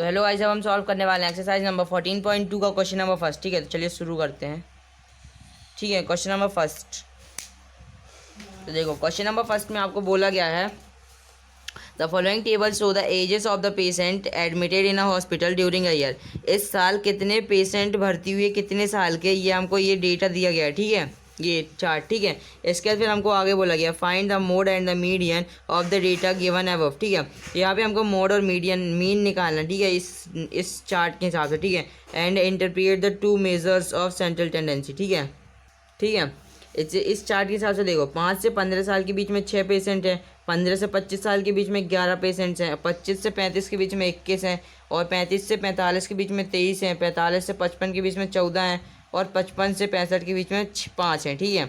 तो hello guys, अब हम सॉल्व करने वाले हैं एक्सरसाइज नंबर 14.2 का क्वेश्चन नंबर फर्स्ट। ठीक है, तो चलिए शुरू करते हैं। ठीक है, क्वेश्चन नंबर फर्स्ट। तो देखो क्वेश्चन नंबर फर्स्ट में आपको बोला गया है the following table show the ages of the patient admitted in a hospital during a year. इस साल कितने पेशेंट भर्ती हुए, कितने साल के, ये हमको ये डेटा दिया गया है। ठीक है, ये चार्ट। ठीक है, इसके बाद फिर हमको आगे बोला गया find the mode and the median of the data given above. ठीक है, यहाँ पे हमको मोड और मीडियन मीन निकालना। ठीक है, इस चार्ट के हिसाब से। ठीक है, and interpret the two measures of central tendency. ठीक है, ठीक है, इस चार्ट के हिसाब से देखो 5 से 15 साल के बीच में 6 पेशेंट हैं, 15 से 25 साल के बीच में 11 पेशेंट्स हैं, 25 से 35 के बीच में 21 हैं, और 35 से 45 के बीच में 23 हैं, 45 से 55 के बीच में 14 हैं, और 55 से 65 के बीच में 5 हैं। ठीक है,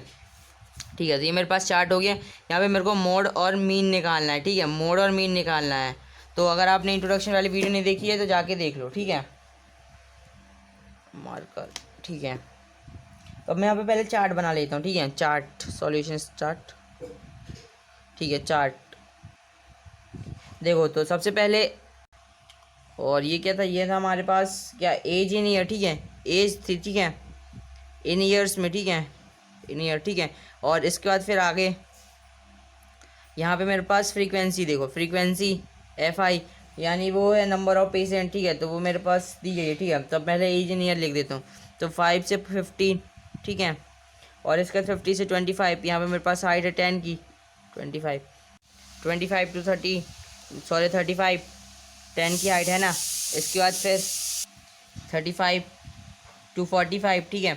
ठीक है, तो ये मेरे पास चार्ट हो गया। यहाँ पे मेरे को मोड और मीन निकालना है। ठीक है, मोड और मीन निकालना है। तो अगर आपने इंट्रोडक्शन वाली वीडियो नहीं देखी है तो जाके देख लो। ठीक है, मार्कर। ठीक है, अब मैं यहाँ पे पहले चार्ट बना लेता हूँ। ठीक है, चार्ट सॉल्यूशन चार्ट। ठीक है, चार्ट देखो। तो सबसे पहले, और ये क्या था, ये था हमारे पास क्या, एज इन ईयर। ठीक है, एज थी। ठीक है, इन ईयर्स में। ठीक है, इन ईयर। ठीक है, और इसके बाद फिर आगे यहाँ पे मेरे पास फ्रीक्वेंसी देखो, फ्रीक्वेंसी FI यानी वो है नंबर ऑफ पेशेंट। ठीक है, तो वो मेरे पास दी गई है। ठीक है, तो पहले एज इन ईयर लिख देता हूँ। तो 5 से 15। ठीक है, और इसका 50 से 25। यहाँ पे मेरे पास हाइट है 10 की, 25 टू 30, सॉरी 35, 10 की हाइट है ना। इसके बाद फिर 35 टू 45। ठीक है,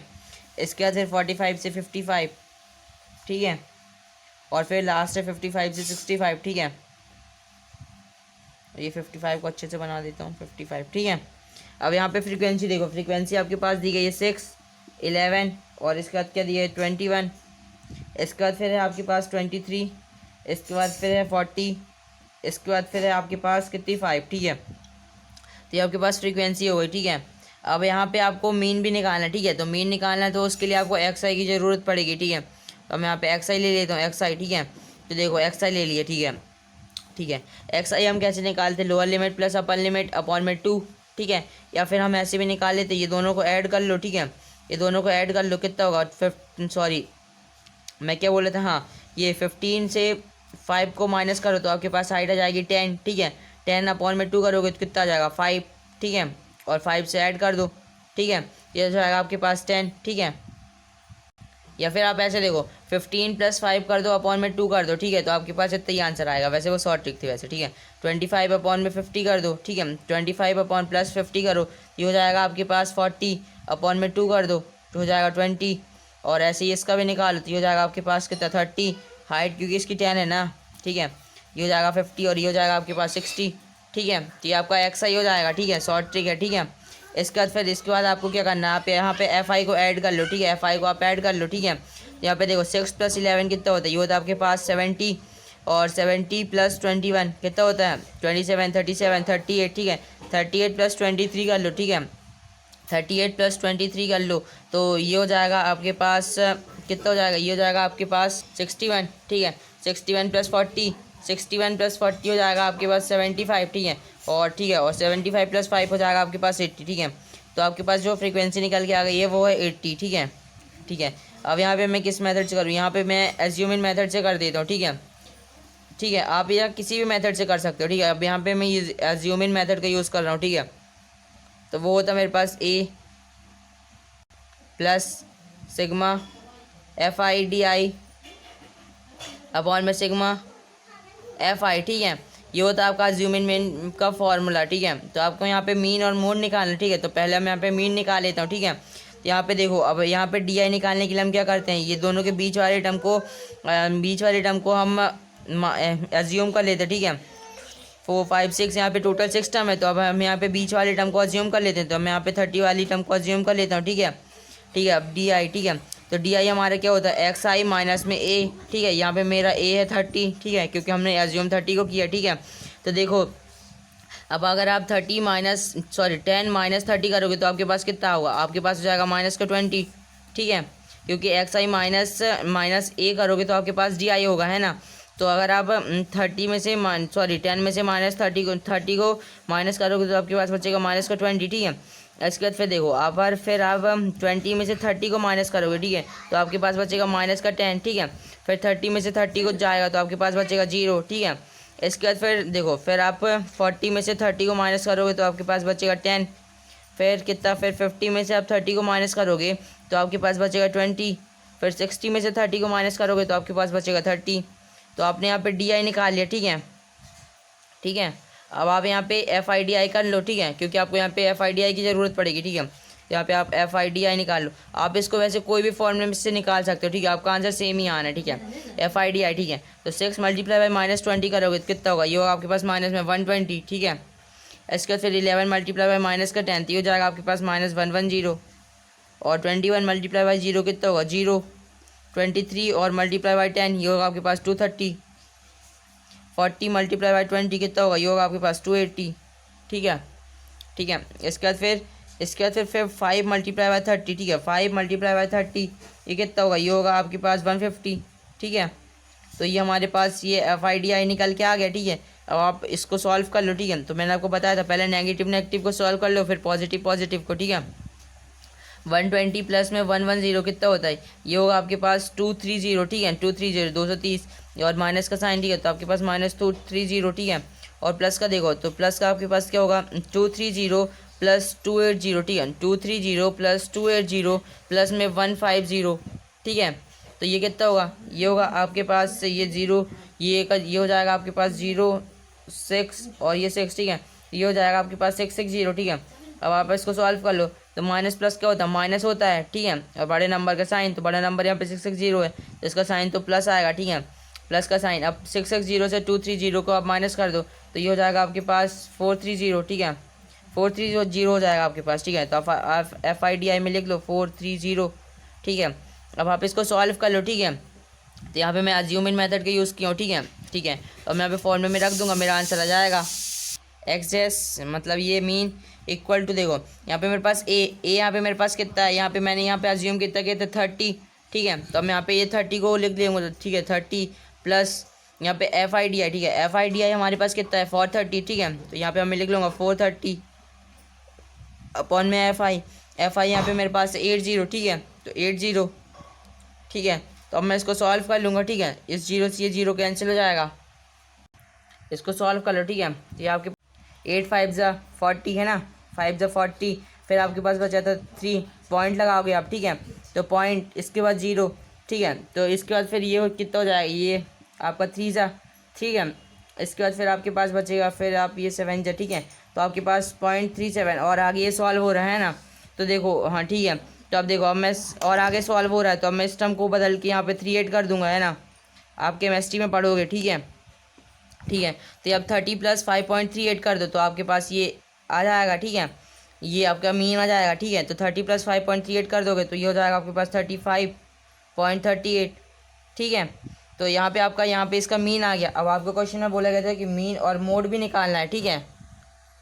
इसके बाद फिर 45 से 55। ठीक है, और फिर लास्ट है 55 से 65। ठीक है, ये 55 को अच्छे से बना देता हूँ, 55। ठीक है, अब यहाँ पे फ्रीक्वेंसी देखो, फ्रीक्वेंसी आपके पास दी गई है 6, 11, और इसके बाद क्या दिया है 21। इसके बाद फिर है आपके पास 23, इसके बाद फिर है 40, इसके बाद फिर है आपके पास कितनी 5। ठीक है, तो ये आपके पास फ्रीक्वेंसी हो गई। ठीक है, अब यहाँ पे आपको मीन भी निकालना है। ठीक है, तो मीन निकालना है तो उसके लिए आपको XI की ज़रूरत पड़ेगी। ठीक है, तो मैं यहाँ पे XI ले लेता हूँ, XI। ठीक है, तो देखो XI ले लिया। ठीक है, ठीक है, XI हम कैसे निकालते, lower limit plus upper limit upon में 2। ठीक है, या फिर हम ऐसे भी निकाल लेते, ये दोनों को ऐड कर लो। ठीक है, ये दोनों को ऐड कर लो, कितना होगा, सॉरी मैं क्या बोल रहा था, हाँ, ये 15 से 5 को माइनस करो तो आपके पास हाइट आ जाएगी 10। ठीक है, 10 अपॉन में 2 करोगे तो कितना आ जाएगा 5। ठीक है, और 5 से ऐड कर दो। ठीक है, ये जाएगा आपके पास 10। ठीक है, या फिर आप ऐसे देखो 15 + 5 कर दो अपॉन में 2 कर दो। ठीक है, तो आपके पास इतना ही आंसर आएगा। वैसे वो शॉर्ट ट्रिक थी वैसे। ठीक है, 25 अपॉन में 50 कर दो। ठीक है, 25 अपॉन प्लस 50 करो, ये हो जाएगा आपके पास 40 अपॉन में 2 कर दो तो हो जाएगा 20, और ऐसे ही इसका भी निकालो तो ये हो जाएगा आपके पास कितना 30, हाइट क्योंकि इसकी 10 है ना। ठीक है, ये हो जाएगा 50 और ये हो जाएगा आपके पास 60। ठीक है, तो ये आपका XI हो जाएगा। ठीक है, शॉर्ट ट्रिक है। ठीक है, इसके बाद फिर इसके बाद आपको क्या करना है, आप यहाँ पे FI को ऐड कर लो। ठीक है, FI को आप ऐड कर लो। ठीक है, यहाँ पे देखो 6 + 11 कितना होता है, ये होता है आपके पास 70, और 70 + 21 कितना होता है 27, 37, 38। ठीक है, 38 + 23 कर लो। ठीक है, 38 + 23 कर लो तो ये हो जाएगा आपके पास कितना हो जाएगा, ये हो जाएगा आपके पास 61। ठीक है, 61 + 40, 61 + 40 हो जाएगा आपके पास 75। ठीक है, और ठीक है, और 75 + 5 हो जाएगा आपके पास 80। ठीक है, तो आपके पास जो फ्रीक्वेंसी निकल के आ गई है वो है 80। ठीक है, ठीक है, अब यहाँ पे मैं किस मेथड से करूँ, यहाँ पे मैं एज्यूमिंग मेथड से कर देता हूँ। ठीक है, ठीक है, आप या किसी भी मेथड से कर सकते हो। ठीक है, अब यहाँ पे मैं एज्यूमिंग मेथड का यूज़ कर रहा हूँ। ठीक है, तो वो होता है मेरे पास A + सिग्मा FIDI अपॉन में सिग्मा FI। ठीक है, ये होता है आपका एज्यूमिंग मीन का फॉर्मूला। ठीक है, तो आपको यहाँ पे मीन और मोड निकालना। ठीक है, तो पहले मैं यहाँ पे मीन निकाल लेता हूँ। ठीक है, तो यहाँ पे देखो, अब यहाँ पे DI निकालने के लिए हम क्या करते हैं, ये दोनों के बीच वाले टर्म को हम एज्यूम कर लेते हैं। ठीक है, 4, 5, 6 यहाँ पे टोटल 6 टर्म है, तो अब हम यहाँ पे बीच वाले टर्म को अज्यूम कर लेते हैं। तो मैं यहाँ पे 30 वाली टर्म को अज्यूम कर लेता हूँ। ठीक है, ठीक है, अब DI। ठीक है, तो DI हमारा क्या होता है XI माइनस में A। ठीक है, यहाँ पे मेरा A है 30। ठीक है, क्योंकि हमने एज्यूम 30 को किया। ठीक है, तो देखो अब अगर आप 10 - 30 करोगे तो आपके पास कितना होगा, आपके पास हो जाएगा -20। ठीक है, क्योंकि XI माइनस A करोगे तो आपके पास DI होगा, है ना। तो अगर आप 30 में से 10 में से -30 को माइनस करोगे तो आपके पास बचेगा -20, ठीक है। इसके बाद फिर देखो फिर आप 20 में से 30 को माइनस करोगे, ठीक है, तो आपके पास बचेगा -10, ठीक है। फिर 30 में से 30 को जाएगा तो आपके पास बचेगा 0, ठीक है। इसके बाद फिर देखो फिर आप 40 में से 30 को माइनस करोगे तो आपके पास बचेगा 10। फिर कितना, फिर 50 में से आप 30 को माइनस करोगे तो आपके पास बचेगा 20। फिर 60 में से 30 को माइनस करोगे तो आपके पास बचेगा 30। तो आपने यहाँ पे DI निकाल लिया, ठीक है, ठीक है। अब आप यहाँ पे FIDI कर लो, ठीक है, क्योंकि आपको यहाँ पे FIDI की ज़रूरत पड़ेगी, ठीक है। यहाँ पे आप FIDI निकाल लो। आप इसको वैसे कोई भी फॉर्मूले से निकाल सकते हो, ठीक है, आपका आंसर सेम ही आना है, ठीक है, FIDI, ठीक है। तो 6 मल्टीप्लाई बाई -20 करोगे तो कितना होगा, ये होगा आपके पास माइनस में 120, ठीक है। इसके बाद फिर 11 मल्टीप्लाई बाई -10 तो ये हो जाएगा आपके पास -110। और 21 मल्टीप्लाई बाई 0 कितना होगा, 0। 23 और मल्टीप्लाई बाई 10 ये होगा आपके पास 230। 40 मल्टीप्लाई बाई 20 कितना होगा, ये होगा आपके पास 280, ठीक है, ठीक है। इसके बाद फिर 5 मल्टीप्लाई बाई 30, ठीक है, 5 मल्टीप्लाई बाई 30 ये कितना होगा, ये होगा आपके पास 150, ठीक है। तो ये हमारे पास ये FIDI निकल के आ गया, ठीक है। अब आप इसको सॉल्व कर लो, ठीक है। तो मैंने आपको बताया था पहले नेगेटिव को सॉल्व कर लो, फिर पॉजिटिव को, ठीक है। 120 प्लस में 110 कितना होता है, ये होगा आपके पास 230, ठीक है, 230 और माइनस का साइन, ठीक है, तो आपके पास -230, ठीक है। और प्लस का देखो तो प्लस का आपके पास क्या होगा, 230 प्लस 280, ठीक है, 230 प्लस 280 प्लस में 150, ठीक है। तो ये कितना होगा, ये होगा आपके पास ये 0, ये हो जाएगा आपके पास 0 6 और ये 6, ठीक है, ये हो जाएगा आपके पास 660, ठीक है। अब आप इसको सॉल्व कर लो तो माइनस प्लस क्या होता है, माइनस होता है, ठीक है। और बड़े नंबर का साइन, तो बड़ा नंबर यहाँ पे 660 है तो इसका साइन तो प्लस आएगा, ठीक है, प्लस का साइन। अब 660 से 230 को आप माइनस कर दो तो ये हो जाएगा आपके पास 430, ठीक है, 430 हो जाएगा आपके पास, ठीक है। तो आप FIDI में लिख लो 430, ठीक है। अब आप इसको सॉल्व कर लो, ठीक है। तो यहाँ पे मैं अज्यूमिंग मेथड का यूज़ किया हूँ, ठीक है, ठीक है। और मैं यहाँ पे फॉर्मूले में रख दूंगा, मेरा आंसर आ जाएगा एक्सेस, मतलब ये मीन इक्वल टू, देखो यहाँ पे मेरे पास ए यहाँ पे मेरे पास कितना है, यहाँ पे मैंने यहाँ पे अज्यूम कितना किया था 30, ठीक है। तो अब मैं यहाँ पे ये 30 को लिख देंगे, ठीक है, 30 प्लस यहाँ पे FIDI, ठीक है, FIDI हमारे पास कितना है 430, ठीक है। तो यहाँ पे मैं लिख लूँगा 430 अपॉन में FI यहाँ पे मेरे पास 80, ठीक है, तो 80, ठीक है। तो अब मैं इसको सॉल्व कर लूँगा, ठीक है, इस 0 से ये 0 कैंसिल हो जाएगा, इसको सॉल्व कर लो, ठीक है। तो ये आपके 8 5 40 है ना, 5 40, फिर आपके पास बचा था 3 पॉइंट लगाओगे आप, ठीक है। तो पॉइंट इसके बाद 0, ठीक है। तो इसके बाद फिर ये कितना हो जाएगा, ये आपका 3 ठीक है। इसके बाद फिर आपके पास बचेगा, फिर आप ये 7 ठीक है। तो आपके पास 0.37 और आगे ये सॉल्व हो रहा है ना, तो देखो हाँ ठीक है। तो अब देखो अब मैं और आगे सॉल्व हो रहा है तो अब मैं इस टर्म को बदल के यहाँ पे 38 कर दूंगा, है ना, आप केमिस्ट्री में पढ़ोगे, ठीक है, ठीक है। तो अब 30 प्लस 5.38 कर दो तो आपके पास ये आ जाएगा, ठीक है, ये आपका मीन आ जाएगा, ठीक है। तो 30 प्लस 5.38 कर दोगे तो ये हो जाएगा आपके पास 35.38, ठीक है। तो यहाँ पे आपका यहाँ पे इसका मीन आ गया। अब आपको क्वेश्चन में बोला गया था कि मीन और मोड भी निकालना है, ठीक है।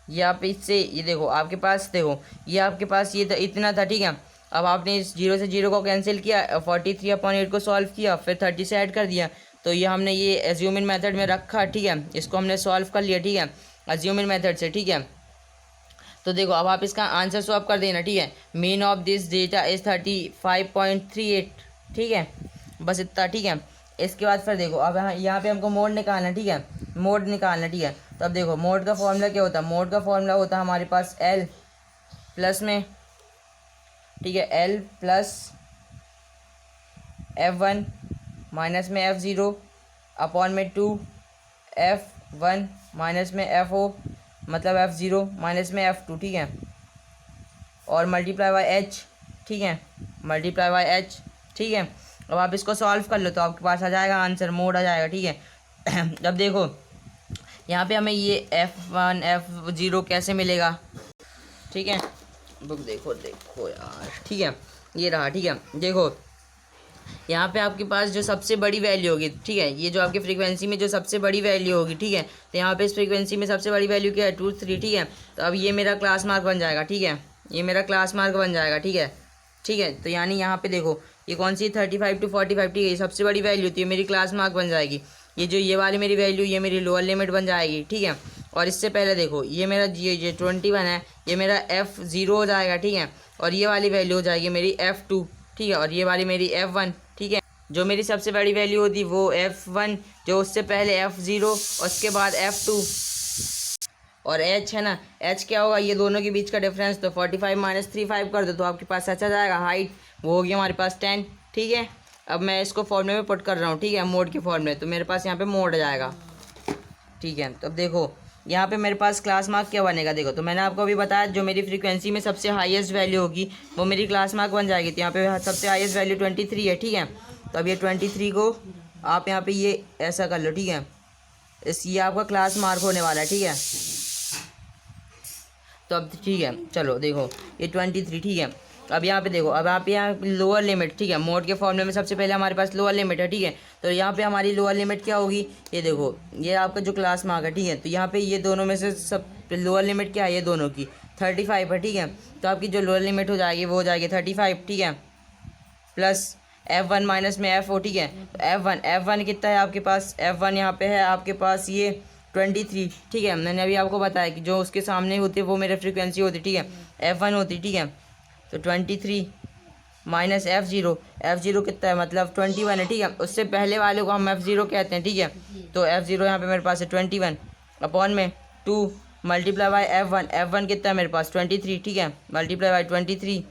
ये आप इससे ये देखो आपके पास देखो ये आपके पास ये इतना था, ठीक है। अब आपने इस 0 से 0 को कैंसिल किया, 43/8 को सॉल्व किया, फिर 30 से ऐड कर दिया, तो ये हमने ये एज्यूमिंग मेथड में रखा, ठीक है। इसको हमने सॉल्व कर लिया, ठीक है, एज्यूमिंग मेथड से, ठीक है। तो देखो अब आप इसका आंसर स्वैप कर देना, ठीक है। Mean of this data is 35.38, ठीक है, बस इतना, ठीक है। इसके बाद फिर देखो अब यहाँ पे हमको मोड निकालना, ठीक है, मोड निकालना, ठीक है। तो अब देखो मोड का फॉर्मूला क्या होता है, मोड का फॉर्मूला होता है हमारे पास L प्लस में, ठीक है, L प्लस F1 माइनस में F0 अपॉन में 2 F1 माइनस में FO मतलब F0 माइनस में F2, ठीक है, और मल्टीप्लाई बाय H, ठीक है, मल्टीप्लाई बाय H, ठीक है। अब आप इसको सॉल्व कर लो तो आपके पास आ जाएगा आंसर, मोड आ जाएगा, ठीक है। अब देखो यहाँ पे हमें ये F1 F0 कैसे मिलेगा, ठीक है, बुक देखो यार, ठीक है, ये रहा, ठीक है। देखो यहाँ पे आपके पास जो सबसे बड़ी वैल्यू होगी, ठीक है, ये जो आपकी फ्रीक्वेंसी में जो सबसे बड़ी वैल्यू होगी, ठीक है, तो यहाँ पे इस फ्रीक्वेंसी में सबसे बड़ी वैल्यू क्या है 2 3, ठीक है। तो अब ये मेरा क्लास मार्क बन जाएगा, ठीक है, ये मेरा क्लास मार्क बन जाएगा, ठीक है, ठीक है। तो यानी यहाँ पे देखो ये कौन सी 35 to 45, ठीक है, ये सबसे बड़ी वैल्यू थी, मेरी क्लास मार्क बन जाएगी। ये वाली मेरी वैल्यू, ये मेरी लोअर लिमिट बन जाएगी, ठीक है। और इससे पहले देखो ये मेरा ये 21 है, ये मेरा F0 हो जाएगा, ठीक है। और ये वाली वैल्यू हो जाएगी मेरी F2, ठीक है। और ये वाली मेरी F1, ठीक है। जो मेरी सबसे बड़ी वैल्यू होती वो F1, जो उससे पहले F0 और उसके बाद F2 और H है ना। H क्या होगा, ये दोनों के बीच का डिफरेंस। तो 45 माइनस 35 कर दो तो आपके पास अच्छा जाएगा। हाइट वो होगी हमारे पास 10, ठीक है। अब मैं इसको फॉर्मूले में पुट कर रहा हूँ, ठीक है, मोड के फॉर्मूले। तो मेरे पास यहाँ पे मोड आ जाएगा, ठीक है। तो अब देखो यहाँ पे मेरे पास क्लास मार्क क्या बनेगा। देखो तो मैंने आपको अभी बताया जो मेरी फ्रीक्वेंसी में सबसे हाईएस्ट वैल्यू होगी वो मेरी क्लास मार्क बन जाएगी। तो यहाँ पे सबसे हाईएस्ट वैल्यू 23 है, ठीक है। तो अब ये 23 को आप यहाँ पे ये ऐसा कर लो, ठीक है। ये आपका क्लास मार्क होने वाला है, ठीक है। तो अब ठीक है, चलो देखो ये 23, ठीक है। अब यहाँ पे देखो, अब आप यहाँ लोअर लिमिट, ठीक है, मोड के फॉर्मूले में सबसे पहले हमारे पास लोअर लिमिट है, ठीक है। तो यहाँ पे हमारी लोअर लिमिट क्या होगी, ये देखो ये आपका जो क्लास मार्क है, ठीक है। तो यहाँ पे ये दोनों में से सब लोअर लिमिट क्या है, ये दोनों की 35 है, ठीक है। तो आपकी जो लोअर लिमिट हो जाएगी वो हो जाएगी 35, ठीक है, प्लस F1 माइनस में F हो, ठीक है। तो F1 कितना है आपके पास, F1 यहाँ पे है आपके पास ये 23, ठीक है। मैंने अभी आपको बताया कि जो उसके सामने होती वो मेरे फ्रीक्वेंसी होती, ठीक है, F1 होती, ठीक है। तो 23 माइनस F0 कितना है, मतलब 21 है, ठीक है। उससे पहले वाले को हम F0 कहते हैं, ठीक है। तो F0 यहाँ पे मेरे पास है 21 अपॉन में 2 मल्टीप्लाई बाई F1 कितना है मेरे पास 23, ठीक है, मल्टीप्लाई बाई 23,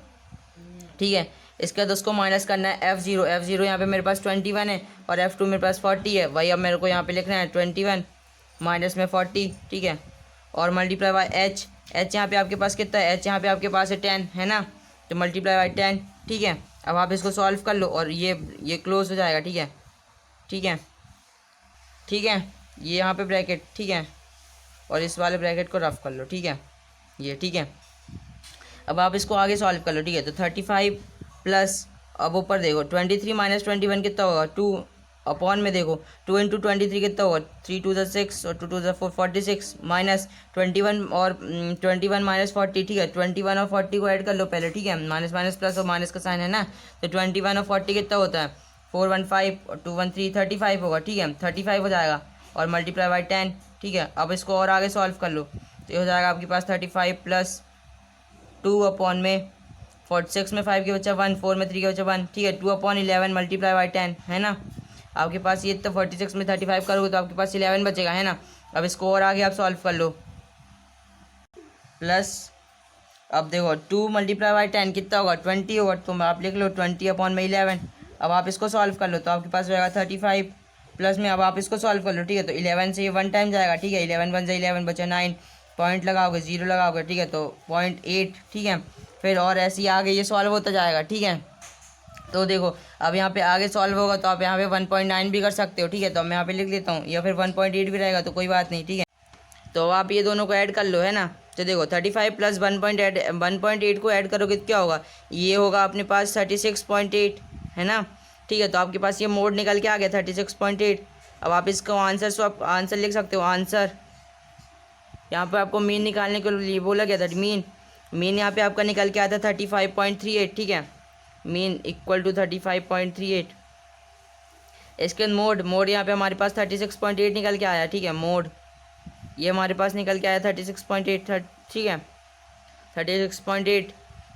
ठीक है। इसके बाद उसको माइनस करना है F0 यहाँ पे मेरे पास 21 है और F2 मेरे पास 40 है। वही अब मेरे को यहाँ पे लिखना है 21 माइनस में 40, ठीक है, और मल्टीप्लाई बाई H यहाँ पे आपके पास कितना है, H यहाँ पे आपके पास है 10 है ना। तो मल्टीप्लाई बाई 10, ठीक है। अब आप इसको सॉल्व कर लो और ये क्लोज हो जाएगा, ठीक है, ठीक है, ठीक है। ये यहाँ पे ब्रैकेट, ठीक है, और इस वाले ब्रैकेट को रफ कर लो, ठीक है, ये ठीक है। अब आप इसको आगे सॉल्व कर लो, ठीक है। तो 35 प्लस, अब ऊपर देखो 23 माइनस 21 कितना होगा 2 अपॉन में देखो 2 इंटू 23 कितना होगा 3 2 6 और 2 2 4 46 माइनस 21 और 21 माइनस 40, ठीक है। 21 और 40 को ऐड कर लो पहले, ठीक है, माइनस माइनस प्लस और माइनस का साइन है ना। तो 21 और 40 कितना होता है 415 और 213 35 होगा, ठीक है, 35 हो जाएगा और मल्टीप्लाई बाई 10, ठीक है। अब इसको और आगे सॉल्व कर लो तो ये हो जाएगा आपके पास 35 प्लस 2 अपॉन में 46 में 5 के बच्चा 1, 4 में 3 के बच्चा 1, ठीक है, 2 अपॉन 11 मल्टीप्लाई बाई 10 है ना। आपके पास ये तो 46 में 35 करोगे तो आपके पास 11 बचेगा, है ना। अब इसको और आगे आप सॉल्व कर लो प्लस, अब देखो 2 मल्टीप्लाई बाई 10 कितना होगा 20 होगा। तो आप लिख लो 20 अपॉन में 11। अब आप इसको सॉल्व कर लो तो आपके पास रहेगा 35 प्लस में, अब आप इसको सॉल्व कर लो, ठीक है। तो 11 से ये 1 टाइम जाएगा, ठीक है, 11 1 से 11 बचा 9, पॉइंट लगाओगे 0 लगाओगे, ठीक है, तो 0.8, ठीक है। फिर और ऐसे ही आगे ये सॉल्व होता जाएगा, ठीक है। तो देखो अब यहाँ पे आगे सॉल्व होगा तो आप यहाँ पे 1.9 भी कर सकते हो, ठीक है। तो मैं यहाँ पे लिख लेता हूँ, या फिर 1.8 भी रहेगा तो कोई बात नहीं, ठीक है। तो आप ये दोनों को ऐड कर लो, है ना। तो देखो 35 प्लस 1.8 को ऐड करोगे तो क्या होगा, ये होगा अपने पास 36.8 है ना, ठीक है। तो आपके पास ये मोड निकल के आ गया 36.8। अब आप इसको आंसर लिख सकते हो। आंसर यहाँ पे आपको मीन निकालने के लिए बोला गया था, मीन यहाँ पे आपका निकल के आता है 35.38, ठीक है, मीन इक्वल टू 35.38। इसके मोड यहाँ पे हमारे पास 36.8 निकल के आया, ठीक है, मोड ये हमारे पास निकल के आया 36.8, ठीक है, 36.8।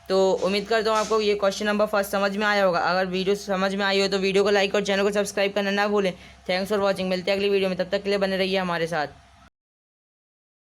तो उम्मीद करता हूँ आपको ये क्वेश्चन नंबर फर्स्ट समझ में आया होगा। अगर वीडियो समझ में आई हो तो वीडियो को लाइक और चैनल को सब्सक्राइब करना ना भूलें। थैंक्स फॉर वॉचिंग, मिलते हैं अगली वीडियो में, तब तक के लिए बने रहिए हमारे साथ।